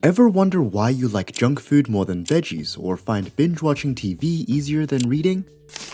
Ever wonder why you like junk food more than veggies or find binge-watching TV easier than reading?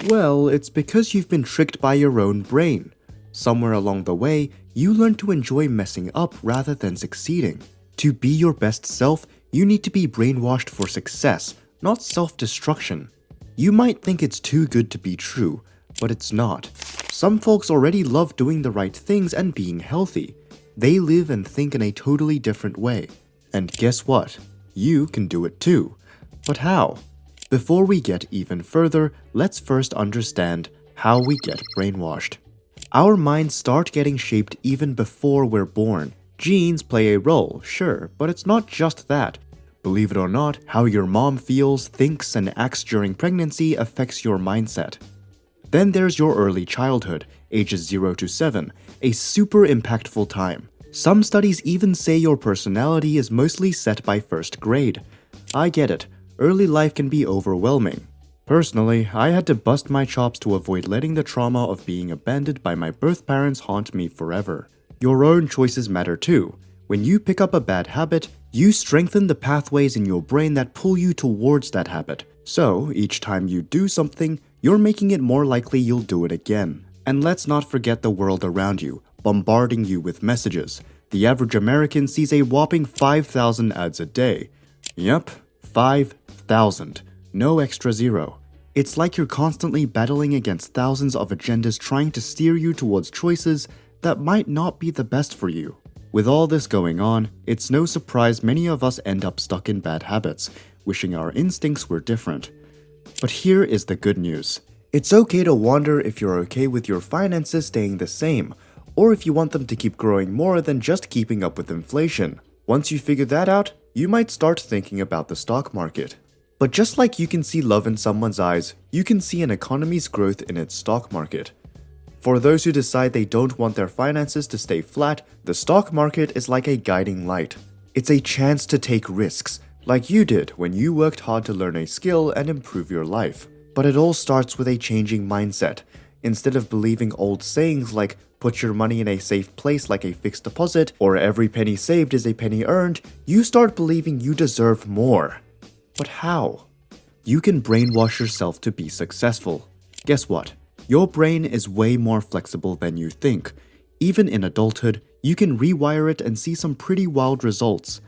Well, it's because you've been tricked by your own brain. Somewhere along the way, you learn to enjoy messing up rather than succeeding. To be your best self, you need to be brainwashed for success, not self-destruction. You might think it's too good to be true, but it's not. Some folks already love doing the right things and being healthy. They live and think in a totally different way. And guess what? You can do it too. But how? Before we get even further, let's first understand how we get brainwashed. Our minds start getting shaped even before we're born. Genes play a role, sure, but it's not just that. Believe it or not, how your mom feels, thinks, and acts during pregnancy affects your mindset. Then there's your early childhood, ages 0 to 7, a super impactful time. Some studies even say your personality is mostly set by first grade. I get it, early life can be overwhelming. Personally, I had to bust my chops to avoid letting the trauma of being abandoned by my birth parents haunt me forever. Your own choices matter too. When you pick up a bad habit, you strengthen the pathways in your brain that pull you towards that habit. So, each time you do something, you're making it more likely you'll do it again. And let's not forget the world around you, bombarding you with messages. The average American sees a whopping 5,000 ads a day. Yep, 5,000. No extra zero. It's like you're constantly battling against thousands of agendas trying to steer you towards choices that might not be the best for you. With all this going on, it's no surprise many of us end up stuck in bad habits, wishing our instincts were different. But here is the good news. It's okay to wonder if you're okay with your finances staying the same, or if you want them to keep growing more than just keeping up with inflation. Once you figure that out, you might start thinking about the stock market. But just like you can see love in someone's eyes, you can see an economy's growth in its stock market. For those who decide they don't want their finances to stay flat, the stock market is like a guiding light. It's a chance to take risks, like you did when you worked hard to learn a skill and improve your life. But it all starts with a changing mindset. Instead of believing old sayings like, put your money in a safe place like a fixed deposit, or every penny saved is a penny earned, you start believing you deserve more. But how? You can brainwash yourself to be successful. Guess what? Your brain is way more flexible than you think. Even in adulthood, you can rewire it and see some pretty wild results.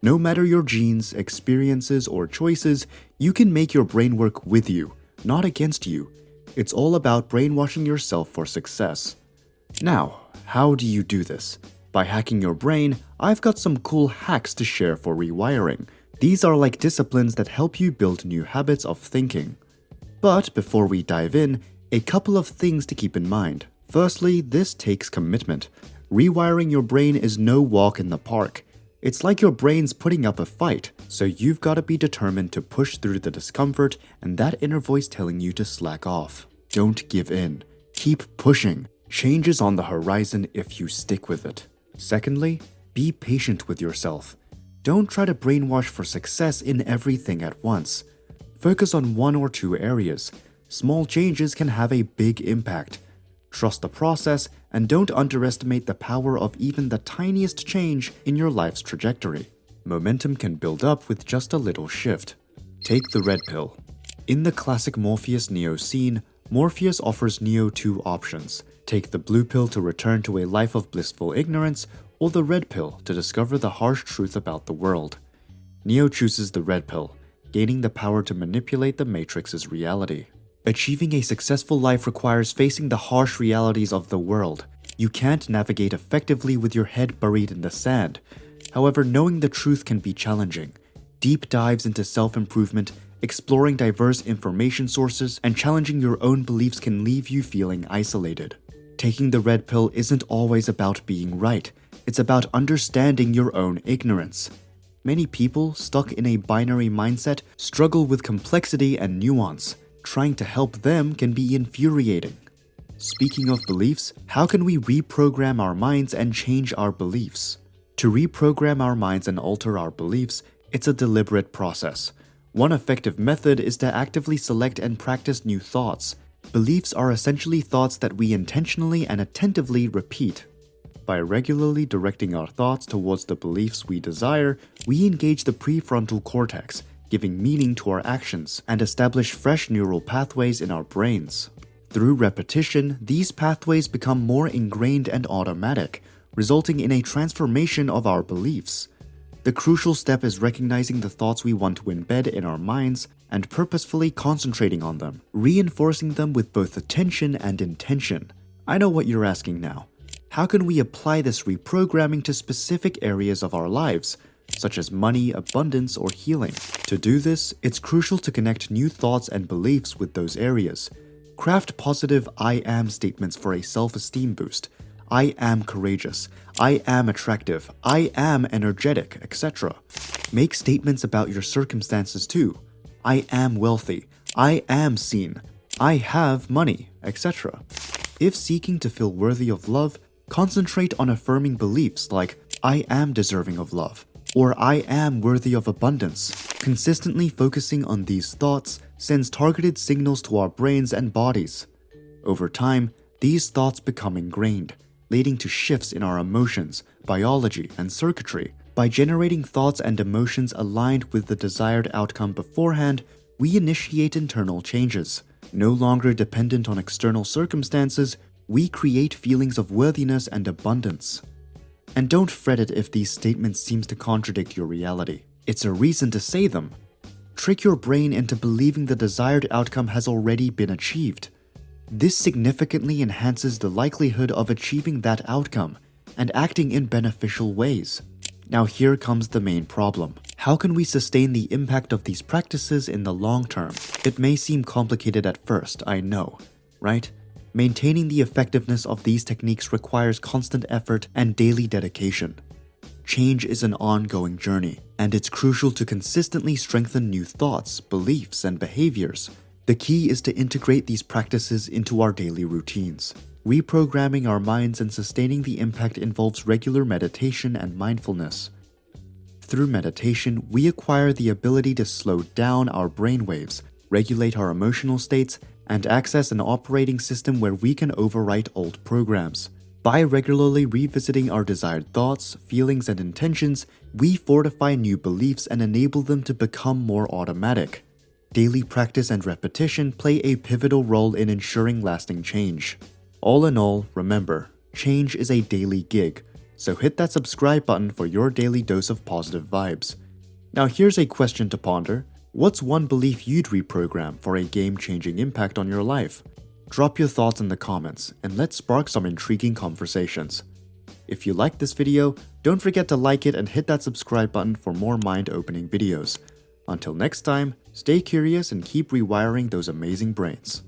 No matter your genes, experiences, or choices, you can make your brain work with you, not against you. It's all about brainwashing yourself for success. Now, how do you do this? By hacking your brain, I've got some cool hacks to share for rewiring. These are like disciplines that help you build new habits of thinking. But before we dive in, a couple of things to keep in mind. Firstly, this takes commitment. Rewiring your brain is no walk in the park. It's like your brain's putting up a fight, so you've got to be determined to push through the discomfort and that inner voice telling you to slack off. Don't give in. Keep pushing. Change is on the horizon if you stick with it. Secondly, be patient with yourself. Don't try to brainwash for success in everything at once. Focus on one or two areas. Small changes can have a big impact. Trust the process and don't underestimate the power of even the tiniest change in your life's trajectory. Momentum can build up with just a little shift. Take the red pill. In the classic Morpheus-Neo scene, Morpheus offers Neo two options. Take the blue pill to return to a life of blissful ignorance, or the red pill to discover the harsh truth about the world. Neo chooses the red pill, gaining the power to manipulate the Matrix's reality. Achieving a successful life requires facing the harsh realities of the world. You can't navigate effectively with your head buried in the sand. However, knowing the truth can be challenging. Deep dives into self-improvement, exploring diverse information sources, and challenging your own beliefs can leave you feeling isolated. Taking the red pill isn't always about being right. It's about understanding your own ignorance. Many people, stuck in a binary mindset, struggle with complexity and nuance. Trying to help them can be infuriating. Speaking of beliefs, how can we reprogram our minds and change our beliefs? To reprogram our minds and alter our beliefs, it's a deliberate process. One effective method is to actively select and practice new thoughts. Beliefs are essentially thoughts that we intentionally and attentively repeat. by regularly directing our thoughts towards the beliefs we desire, we engage the prefrontal cortex, giving meaning to our actions and establish fresh neural pathways in our brains. Through repetition, these pathways become more ingrained and automatic, resulting in a transformation of our beliefs. The crucial step is recognizing the thoughts we want to embed in our minds and purposefully concentrating on them, reinforcing them with both attention and intention. I know what you're asking now. How can we apply this reprogramming to specific areas of our lives, such as money, abundance, or healing? To do this, it's crucial to connect new thoughts and beliefs with those areas. Craft positive I am statements for a self-esteem boost. I am courageous, I am attractive, I am energetic, etc. Make statements about your circumstances too. I am wealthy, I am seen, I have money, etc. If seeking to feel worthy of love, concentrate on affirming beliefs like I am deserving of love, or I am worthy of abundance. Consistently focusing on these thoughts sends targeted signals to our brains and bodies. Over time, these thoughts become ingrained, leading to shifts in our emotions, biology, and circuitry. By generating thoughts and emotions aligned with the desired outcome beforehand, we initiate internal changes. No longer dependent on external circumstances, we create feelings of worthiness and abundance. And don't fret it if these statements seem to contradict your reality. It's a reason to say them. Trick your brain into believing the desired outcome has already been achieved. This significantly enhances the likelihood of achieving that outcome and acting in beneficial ways. Now here comes the main problem. How can we sustain the impact of these practices in the long term? It may seem complicated at first, I know, right? Maintaining the effectiveness of these techniques requires constant effort and daily dedication. Change is an ongoing journey, and it's crucial to consistently strengthen new thoughts, beliefs, and behaviors. The key is to integrate these practices into our daily routines. Reprogramming our minds and sustaining the impact involves regular meditation and mindfulness. Through meditation, we acquire the ability to slow down our brainwaves, regulate our emotional states, and access an operating system where we can overwrite old programs. By regularly revisiting our desired thoughts, feelings, and intentions, we fortify new beliefs and enable them to become more automatic. Daily practice and repetition play a pivotal role in ensuring lasting change. All in all, remember, change is a daily gig, so hit that subscribe button for your daily dose of positive vibes. Now here's a question to ponder. What's one belief you'd reprogram for a game-changing impact on your life? Drop your thoughts in the comments, and let's spark some intriguing conversations. If you liked this video, don't forget to like it and hit that subscribe button for more mind-opening videos. Until next time, stay curious and keep rewiring those amazing brains.